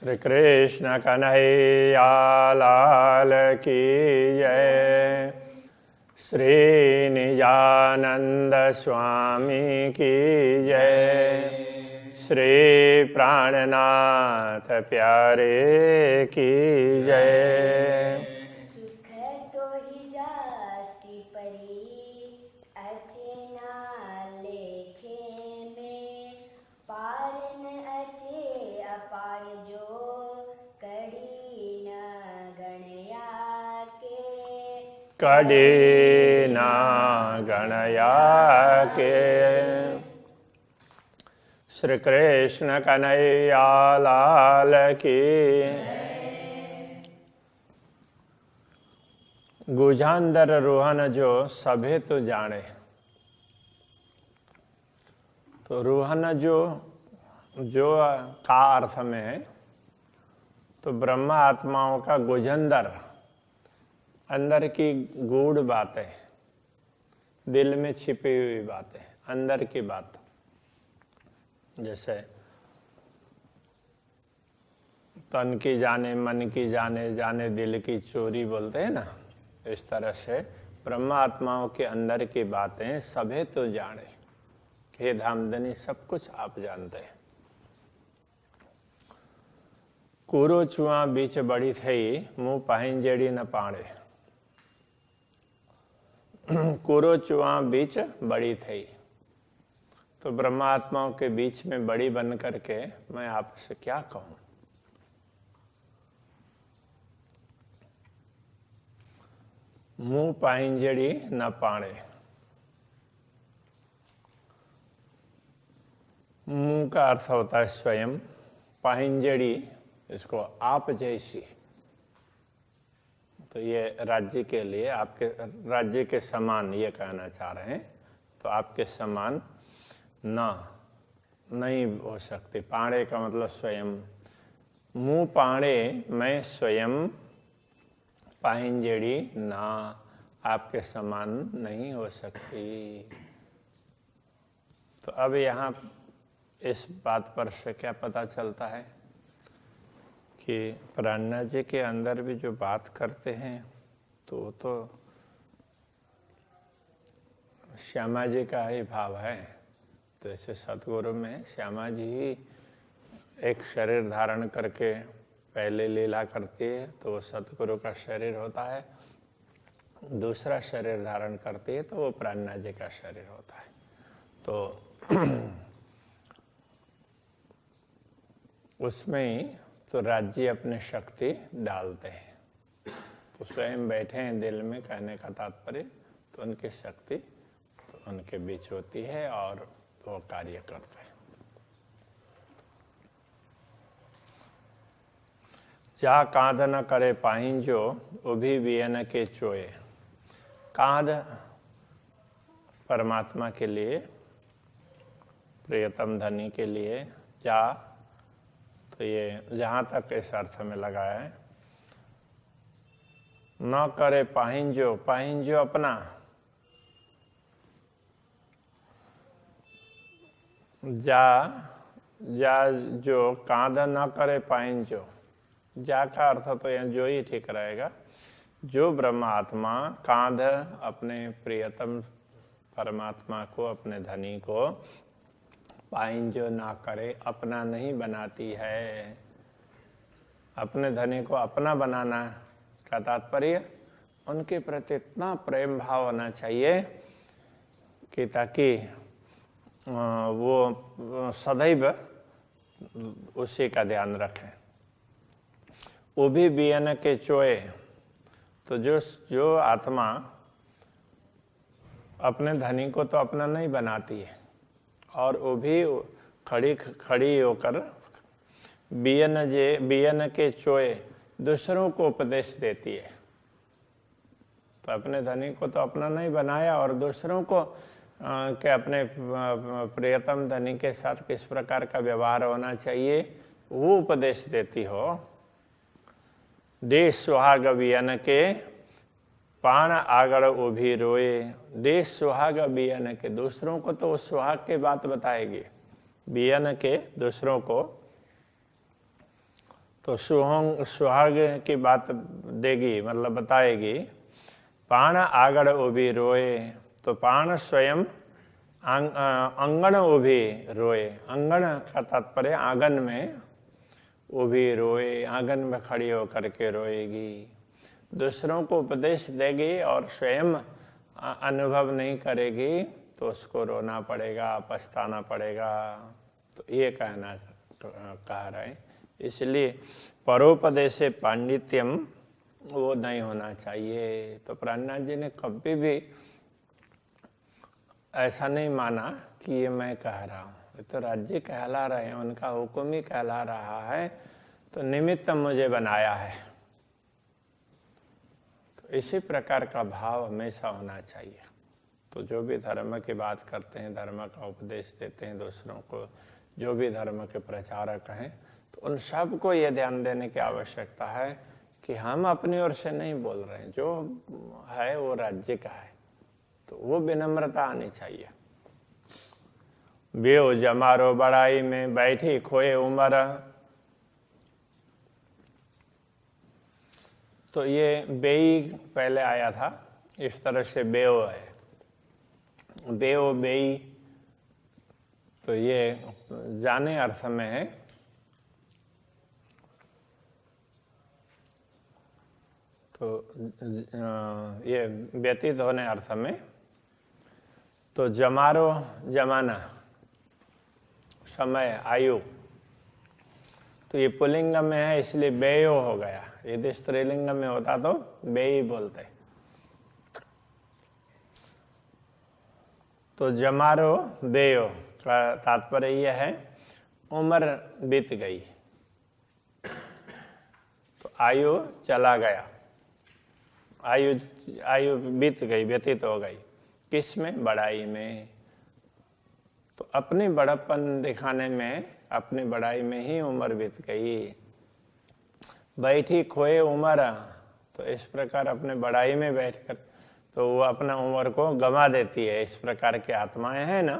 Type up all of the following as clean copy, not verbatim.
श्री कृष्ण कन्हैया लाल की जय। श्री निजानंद स्वामी की जय। श्री प्राणनाथ प्यारे की जय। सुख तो ही जासी परी अचना लेखे में, पार न अचे अपार जो कड़ी न गणया के। कड़ी ना गणया के। श्री कृष्ण कन्हैया लाल की। गुजांदर रूहन जो सभे तो जाने। तो रूहन जो का अर्थ में है, तो ब्रह्मा आत्माओं का गुजंदर, अंदर की गूढ़ बातें, दिल में छिपी हुई बातें, अंदर की बात। जैसे तन की जाने, मन की जाने, जाने दिल की चोरी बोलते हैं ना, इस तरह से ब्रह्मा आत्माओं के अंदर की बातें सभे तो जाने। हे धामधनी, सब कुछ आप जानते हैं। कूरो चुआ बीच बड़ी थई, मुंह पाहिन जेड़ी न पाड़े। कूरो चुआ बीच बड़ी थई, तो ब्रह्मात्माओं के बीच में बड़ी बन करके मैं आपसे क्या कहूं। मुंह पाहिंजड़ी न पाड़े। मुंह का अर्थ होता है स्वयं, पाहिंजड़ी इसको आप जैसी। तो ये राज्य के लिए, आपके राज्य के समान ये कहना चाह रहे हैं। तो आपके समान नहीं हो सकती। पाड़े का मतलब स्वयं। मुंह पाड़े मैं स्वयं पाहिंजड़ी ना आपके समान नहीं हो सकती। तो अब यहाँ इस बात पर से क्या पता चलता है कि प्राणनाथ जी के अंदर भी जो बात करते हैं तो श्यामा जी का ही भाव है। तो ऐसे सतगुरु में श्यामा जी ही एक शरीर धारण करके पहले लीला करती है, तो वो सतगुरु का शरीर होता है। दूसरा शरीर धारण करती है तो वो प्राणनाथ जी का शरीर होता है। तो उसमें ही तो राज्य अपने शक्ति डालते हैं। तो स्वयं बैठे हैं दिल में, कहने का तात्पर्य, तो उनकी शक्ति तो उनके बीच होती है और वो कार्य करते हैं। जा कांध न करे पाहिंजो, उभी बियन के चोए। कांध परमात्मा के लिए, प्रियतम धनी के लिए। जा तो ये जहाँ तक इस अर्थ में लगाया है। न करे पाहिंजो, पाहिंजो अपना। जा जो कांध न करे पाहिंजो। जा का अर्थ तो यहाँ जो ही ठीक रहेगा। जो ब्रह्म आत्मा कांध अपने प्रियतम परमात्मा को, अपने धनी को पाहिंजो ना करे, अपना नहीं बनाती है। अपने धनी को अपना बनाना का तात्पर्य उनके प्रति इतना प्रेम भाव होना चाहिए कि ताकि वो सदैव उसी का ध्यान रखें। वो भी बियन के चोए। तो जो आत्मा अपने धनी को तो अपना नहीं बनाती है, और वो भी खड़ी होकर बियन के चोए दूसरों को उपदेश देती है। तो अपने धनी को तो अपना नहीं बनाया, और दूसरों को के अपने प्रियतम धनी के साथ किस प्रकार का व्यवहार होना चाहिए वो उपदेश देती हो। देश सुहाग बियन के पाण आगड़ उभी रोए। देश सुहाग बियन के, दूसरों को तो सुहाग के बात बताएगी। बियन के दूसरों को तो सुहाग की बात देगी, मतलब बताएगी। पाण आगड़ उभी रोए, तो पाण स्वयं आंगन उभी रोए। आंगन का तात्पर्य आंगन में उभी रोए, आंगन में खड़ी होकर के रोएगी। दूसरों को उपदेश देगी और स्वयं अनुभव नहीं करेगी तो उसको रोना पड़ेगा, पछताना पड़ेगा। तो ये कहना कह रहे हैं। इसलिए परोपदेशे पांडित्यम वो नहीं होना चाहिए। तो प्राणनाथ जी ने कभी भी ऐसा नहीं माना कि ये मैं कह रहा हूँ, ये तो राज्य कहला रहे हैं, उनका हुक्म ही कहला रहा है, तो निमित्त मुझे बनाया है। तो इसी प्रकार का भाव हमेशा होना चाहिए। तो जो भी धर्म की बात करते हैं, धर्म का उपदेश देते हैं दूसरों को, जो भी धर्म के प्रचारक हैं, तो उन सबको ये ध्यान देने की आवश्यकता है कि हम अपनी ओर से नहीं बोल रहे हैं, जो है वो राज्य का है। तो वो विनम्रता आनी चाहिए। बेओ जमारो बड़ाई में बैठी खोए उम्र। तो ये बेई पहले आया था, इस तरह से बेओ है, बेओ बेई। तो ये जाने अर्थ में है। तो ये व्यतीत होने अर्थ में। तो जमारो जमाना, समय, आयु। तो ये पुल्लिंग में है इसलिए बेयो हो गया। यदि स्त्रीलिंग में होता तो बेई बोलते। तो जमारो बेयो का तात्पर्य यह है उम्र बीत गई, तो आयु चला गया, आयु बीत गई, व्यतीत हो गई। किस में? बड़ाई में। तो अपनी बड़प्पन दिखाने में, अपनी बड़ाई में ही उम्र बीत गई। बैठी खोए उम्र, तो इस प्रकार अपने बड़ाई में बैठकर तो वो अपना उम्र को गंवा देती है। इस प्रकार की आत्माएं हैं ना,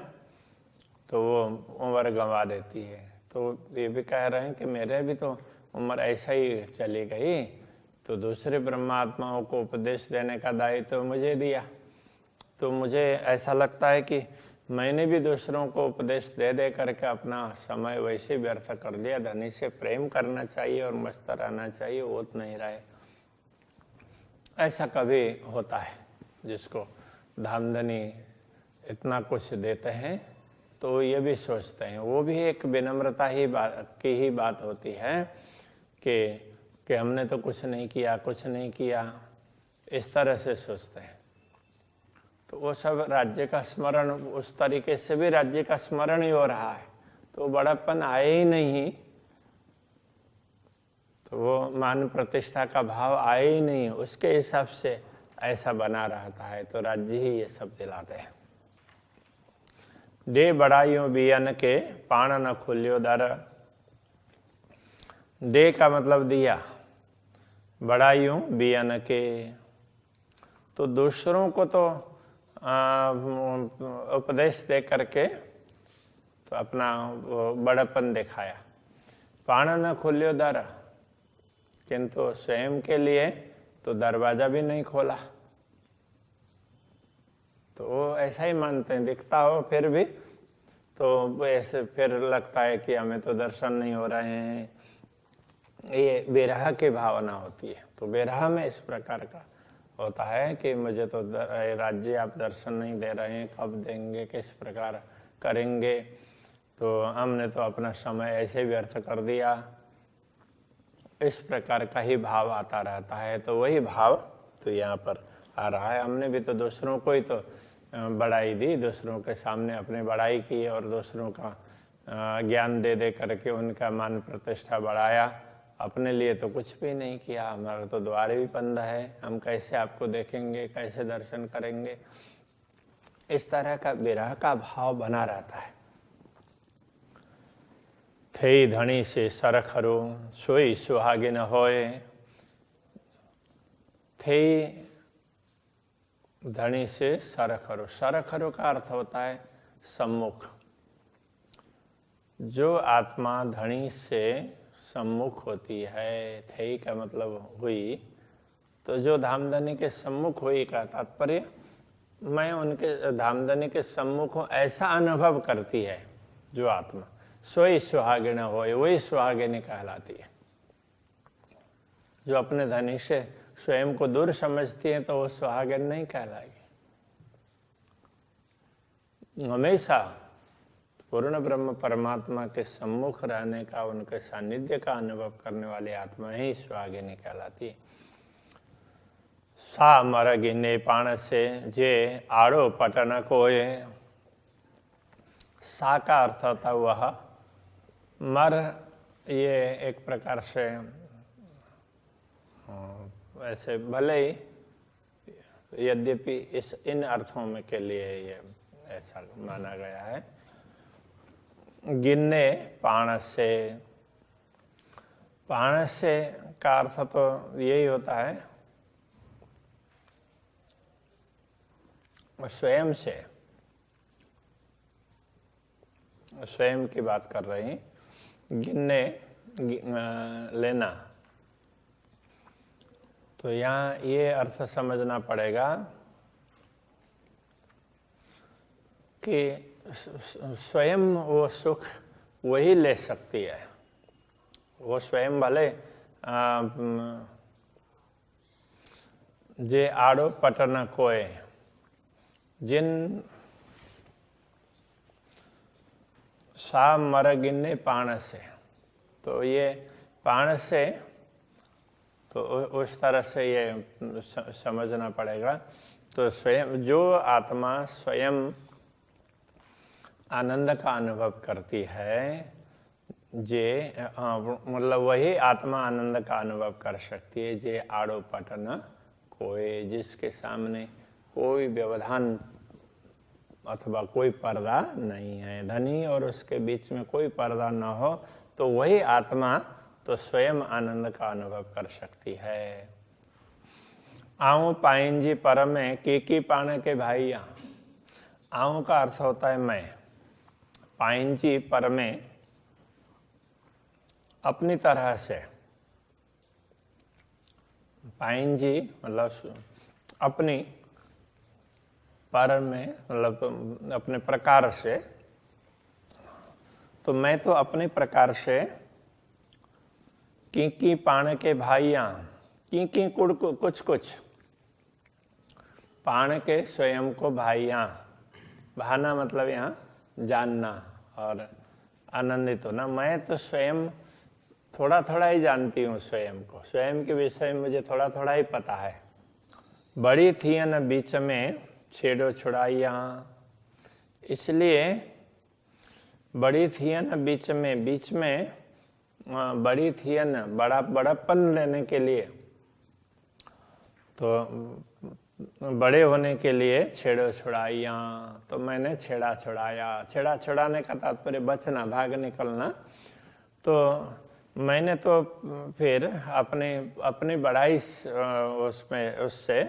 तो वो उम्र गंवा देती है। तो ये भी कह रहे हैं कि मेरे भी तो उम्र ऐसा ही चली गई, तो दूसरे ब्रह्मात्माओं को उपदेश देने का दायित्व तो मुझे दिया। तो मुझे ऐसा लगता है कि मैंने भी दूसरों को उपदेश दे दे करके अपना समय वैसे व्यर्थ कर दिया। धनी से प्रेम करना चाहिए और मस्त रहना चाहिए, वो तो नहीं रहे। ऐसा कभी होता है जिसको धामधनी इतना कुछ देते हैं तो ये भी सोचते हैं, वो भी एक विनम्रता की ही बात होती है कि हमने तो कुछ नहीं किया, कुछ नहीं किया, इस तरह से सोचते हैं। तो वो सब राज्य का स्मरण, उस तरीके से भी राज्य का स्मरण ही हो रहा है, तो बड़प्पन आए ही नहीं, तो वो मान प्रतिष्ठा का भाव आए ही नहीं, उसके हिसाब से ऐसा बना रहता है। तो राज्य ही ये सब दिलाते हैं। डे बड़ाइयों बियन के पाण न खुल्यो दर। डे का मतलब दिया, बड़ाइयों बियन के, तो दूसरों को तो उपदेश दे करके तो अपना बड़प्पन दिखाया। पाण न खुल्यो दर, किंतु स्वयं के लिए तो दरवाजा भी नहीं खोला। तो वो ऐसा ही मानते हैं, दिखता हो फिर भी तो ऐसे फिर लगता है कि हमें तो दर्शन नहीं हो रहे हैं। ये विरह की भावना होती है। तो विरह में इस प्रकार का होता है कि मुझे तो राज्य आप दर्शन नहीं दे रहे हैं, कब देंगे, किस प्रकार करेंगे, तो हमने तो अपना समय ऐसे व्यर्थ कर दिया। इस प्रकार का ही भाव आता रहता है। तो वही भाव तो यहाँ पर आ रहा है। हमने भी तो दूसरों को ही तो बड़ाई दी, दूसरों के सामने अपनी बड़ाई की और दूसरों का ज्ञान दे दे करके उनका मान प्रतिष्ठा बढ़ाया। अपने लिए तो कुछ भी नहीं किया। हमारा तो द्वार भी बंद है, हम कैसे आपको देखेंगे, कैसे दर्शन करेंगे। इस तरह का विरह का भाव बना रहता है। थे धनी से सरखरो सोई सुहागिन होए। थे धनी से सरखरो, सरखरो का अर्थ होता है सम्मुख। जो आत्मा धनी से सम्मुख होती है, थई का मतलब हुई, तो जो धामधनी के सम्मुख हुई का तात्पर्य मैं उनके धामधनी के सम्मुख हूँ ऐसा अनुभव करती है जो आत्मा, सोई सुहागिन होए, वही सुहागिनी कहलाती है। जो अपने धनी से स्वयं को दूर समझती है तो वो सुहागिन नहीं कहलाएगी। हमेशा पूर्ण ब्रह्म परमात्मा के सम्मुख रहने का, उनके सानिध्य का अनुभव करने वाली आत्मा ही सुहागिनी कहलाती है। सा मर गिने पाण से जे आड़ो पटन कोये, सा का अर्थ होता वह, मर ये एक प्रकार से वैसे भले ही यद्यपि इन अर्थों में के लिए ये ऐसा माना गया है। गिनने पाण से, पाण से का अर्थ तो यही होता है स्वयं से, स्वयं की बात कर रही। गिनने लेना, तो यहाँ ये अर्थ समझना पड़ेगा कि स्वयं वो सुख वही ले सकती है। वो स्वयं भले जे आड़ो पटन कोय, जिन सा मर गिन्ने पाण से, तो ये पाण से तो उस तरह से ये समझना पड़ेगा। तो स्वयं जो आत्मा स्वयं आनंद का अनुभव करती है, जे मतलब वही आत्मा आनंद का अनुभव कर सकती है जे आड़ो पटन कोई, जिसके सामने कोई व्यवधान अथवा कोई पर्दा नहीं है। धनी और उसके बीच में कोई पर्दा न हो तो वही आत्मा तो स्वयं आनंद का अनुभव कर सकती है। आऊं पाइंजी पर में की पाने के भाइया। आऊं का अर्थ होता है मैं, पाइंजी पर में अपनी तरह से, पाइंजी मतलब अपनी, पर में मतलब अपने प्रकार से, तो मैं तो अपने प्रकार से की पाण के भाइया, की कुछ कुछ, पाण के स्वयं को भाइया, भाना मतलब यहाँ जानना और आनंदित होना। मैं तो स्वयं थोड़ा थोड़ा ही जानती हूँ स्वयं को, स्वयं के विषय में मुझे थोड़ा थोड़ा ही पता है। बड़ी थी न बीच में छेड़ो छुड़ाइया, इसलिए बड़ी थी न बीच में बड़ी थी न बड़ापन लेने के लिए, तो बड़े होने के लिए छेड़ो छुड़ाइया, तो मैंने छेड़ा छुड़ाया। छेड़ा छुड़ाने का तात्पर्य बचना, भाग निकलना। तो मैंने तो फिर अपनी बड़ाई उससे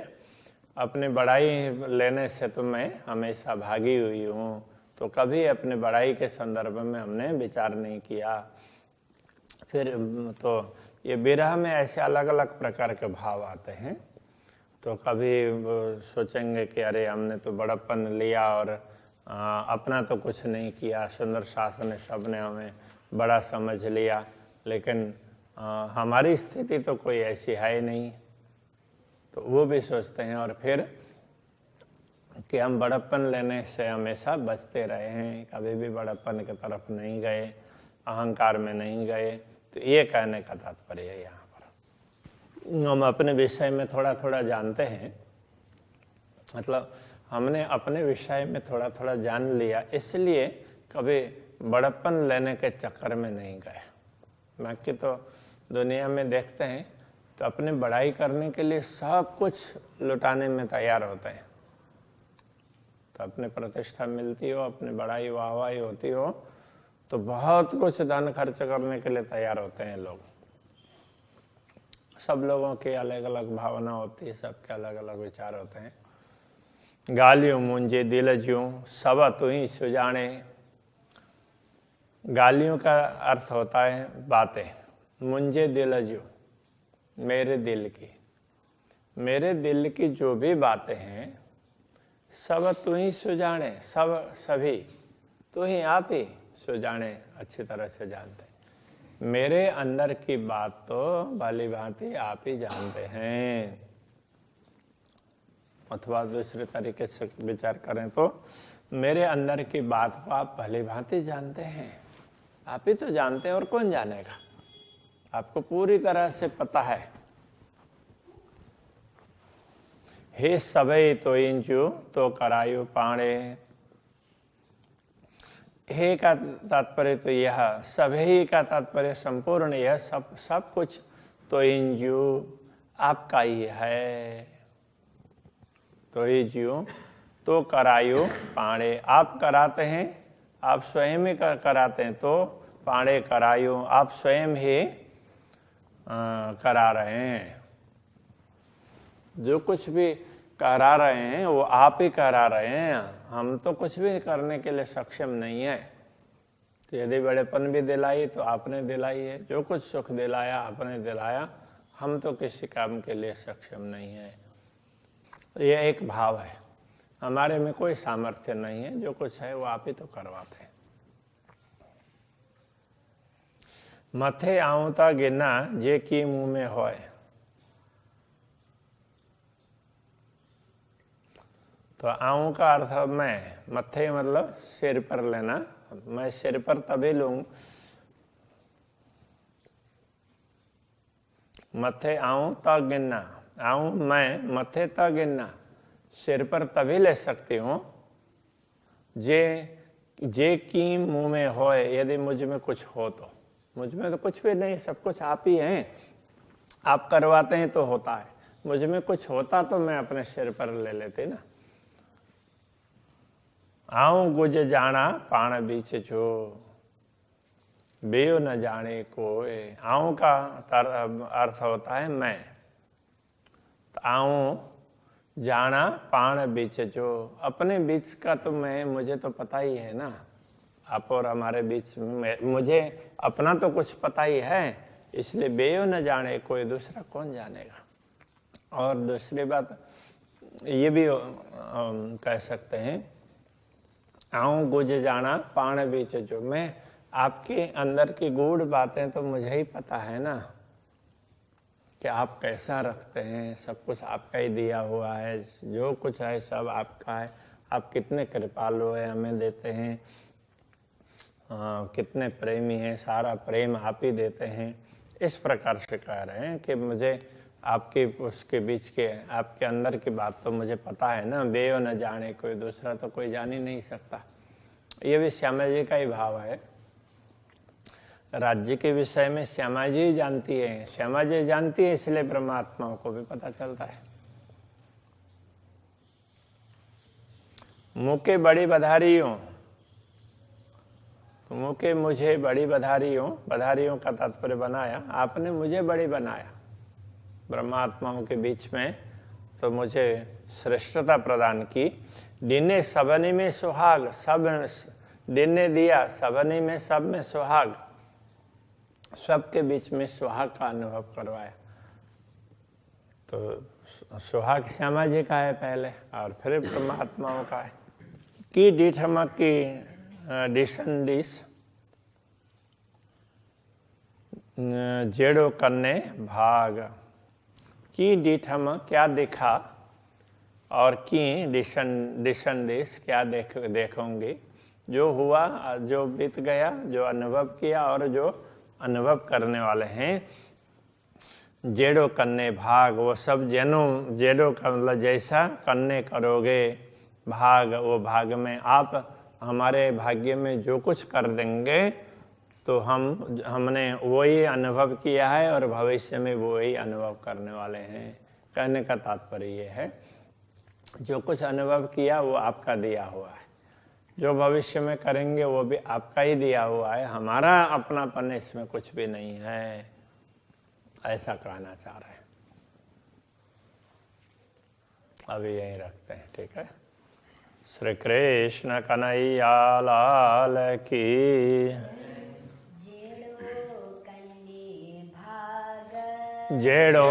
अपनी बड़ाई लेने से तो मैं हमेशा भागी हुई हूँ। तो कभी अपने बड़ाई के संदर्भ में हमने विचार नहीं किया। फिर तो ये विरह में ऐसे अलग अलग प्रकार के भाव आते हैं। तो कभी सोचेंगे कि अरे हमने तो बड़प्पन लिया और अपना तो कुछ नहीं किया, सुंदर शास्त्र ने सबने हमें बड़ा समझ लिया, लेकिन हमारी स्थिति तो कोई ऐसी है ही नहीं। तो वो भी सोचते हैं और फिर कि हम बड़प्पन लेने से हमेशा बचते रहे हैं, कभी भी बड़प्पन की तरफ नहीं गए, अहंकार में नहीं गए। तो ये कहने का तात्पर्य है यहाँ पर। हम अपने विषय में थोड़ा थोड़ा जानते हैं, मतलब हमने अपने विषय में थोड़ा थोड़ा जान लिया, इसलिए कभी बड़प्पन लेने के चक्कर में नहीं गए। बाकी तो दुनिया में देखते हैं तो अपनी बड़ाई करने के लिए सब कुछ लुटाने में तैयार होते हैं। तो अपने प्रतिष्ठा मिलती हो, अपनी बड़ाई वाहवाही होती हो, तो बहुत कुछ धन खर्च करने के लिए तैयार होते हैं लोग। सब लोगों की अलग अलग भावना होती है, सबके अलग अलग विचार होते हैं। गालियों मुंजे दिल ज्यों सब तू ही सुजाने। गालियों का अर्थ होता है बातें, मुंजे दिल जो, मेरे दिल की जो भी बातें हैं सब तू ही सुजाने, सभी तू ही आप ही सुजाने, अच्छी तरह से जानते हैं। मेरे अंदर की बात तो भली भांति आप ही जानते हैं। अथवा दूसरे तरीके से विचार करें तो मेरे अंदर की बात को आप भली भांति जानते हैं, आप ही तो जानते हैं और कौन जानेगा। आपको पूरी तरह से पता है। हे सबई तो इंजू तो करायु पाणे, हे का तात्पर्य तो यह, सभी का तात्पर्य संपूर्ण, यह सब कुछ तो इंजू आपका ही है। तो ही ज्यों तो करायु पाणे, आप कराते हैं, आप स्वयं ही कराते हैं। तो पाणे करायु, आप स्वयं ही करा रहे हैं। जो कुछ भी करा रहे हैं वो आप ही करा रहे हैं, हम तो कुछ भी करने के लिए सक्षम नहीं है। तो यदि बड़ेपन भी दिलाई तो आपने दिलाई है, जो कुछ सुख दिलाया आपने दिलाया, हम तो किसी काम के लिए सक्षम नहीं है। तो यह एक भाव है, हमारे में कोई सामर्थ्य नहीं है, जो कुछ है वो आप ही तो करवाते हैं। मथे आवता गिना जे की मुंह में होए, तो आऊं का अर्थ मैं, मथे मतलब सिर पर लेना, मैं सिर पर तभी लूं, मथे आऊं ता गिनना, आऊं मैं मथे ता गिनना, सिर पर तभी ले सकती हूं जे की मुंह में होए, यदि मुझ में कुछ हो तो। मुझ में तो कुछ भी नहीं, सब कुछ आप ही हैं, आप करवाते हैं तो होता है। मुझ में कुछ होता तो मैं अपने सिर पर ले लेती ना। आऊं गुज जाना पाण बीच जो, बेयो न जाने कोई। आऊं का अर्थ होता है मैं, तो आऊं जाना पाण बीच जो, अपने बीच का तो मैं, मुझे तो पता ही है ना। आप और हमारे बीच में मुझे अपना तो कुछ पता ही है, इसलिए बेयो न जाने कोई, दूसरा कौन जानेगा। और दूसरी बात ये भी कह सकते हैं, आऊं गुज जाना पाण बीच जो, मैं आपके अंदर की गूढ़ बातें तो मुझे ही पता है ना, कि आप कैसा रखते हैं, सब कुछ आपका ही दिया हुआ है, जो कुछ है सब आपका है। आप कितने कृपालु हैं, हमें देते हैं, कितने प्रेमी हैं, सारा प्रेम आप ही देते हैं। इस प्रकार से कह रहे हैं कि मुझे आपके उसके बीच के, आपके अंदर की बात तो मुझे पता है ना, बेयो न जाने कोई, दूसरा तो कोई जान ही नहीं सकता। ये भी श्यामा जी का ही भाव है। राज्य के विषय में श्यामा जी जानती है, श्यामा जी जानती है, इसलिए परमात्माओं को भी पता चलता है। मुके बड़ी बधारियों, तो मुके मुझे बड़ी बधारियों, बधारियों का तात्पर्य बनाया, आपने मुझे बड़ी बनाया ब्रह्मात्माओं के बीच में, तो मुझे श्रेष्ठता प्रदान की। दिने सबनी में सुहाग, सब दिन ने दिया, सबनी में, सब में सुहाग, सबके बीच में सुहाग का अनुभव करवाया। तो सुहाग श्यामा जी का है पहले, और फिर परमात्माओं का है। की डीठमा की डिशन डिश जेड़ो करने भाग, की डीठमा क्या देखा, और की डिशन डिश क्या देखोगे। जो हुआ, जो बीत गया, जो अनुभव किया और जो अनुभव करने वाले हैं, जेड़ो करने भाग, वो सब जेड़ो का मतलब जैसा करने करोगे, भाग वो भाग में, आप हमारे भाग्य में जो कुछ कर देंगे तो हमने वही अनुभव किया है और भविष्य में वही अनुभव करने वाले हैं। कहने का तात्पर्य ये है, जो कुछ अनुभव किया वो आपका दिया हुआ है, जो भविष्य में करेंगे वो भी आपका ही दिया हुआ है, हमारा अपनापन इसमें कुछ भी नहीं है, ऐसा कहना चाह रहे हैं। अभी यहीं रखते हैं, ठीक है। श्री कृष्ण कन्हैया लाल की। जेड़ो कन्ने जेड़ो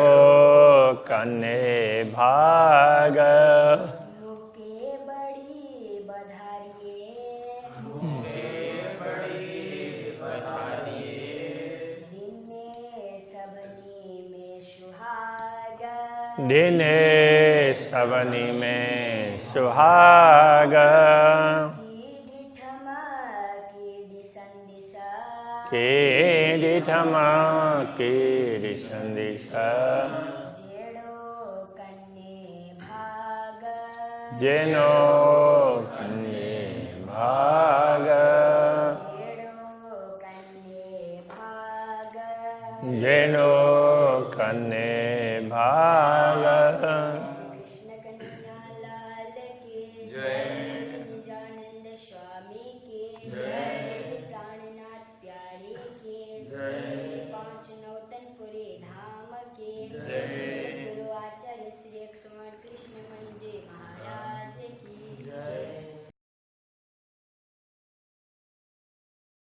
कन्ने भाग मुके बड़ी बधारिये दिने सबनी में सुहाग दिने सबनी में सुहाग कीडी ठमा कीडी संदिसा कीड़ी संदिशा जेड़ो कन्ने भाग जेनो कन्ने भाग जेड़ो कन्ने भाग जेनो कन्ने भाग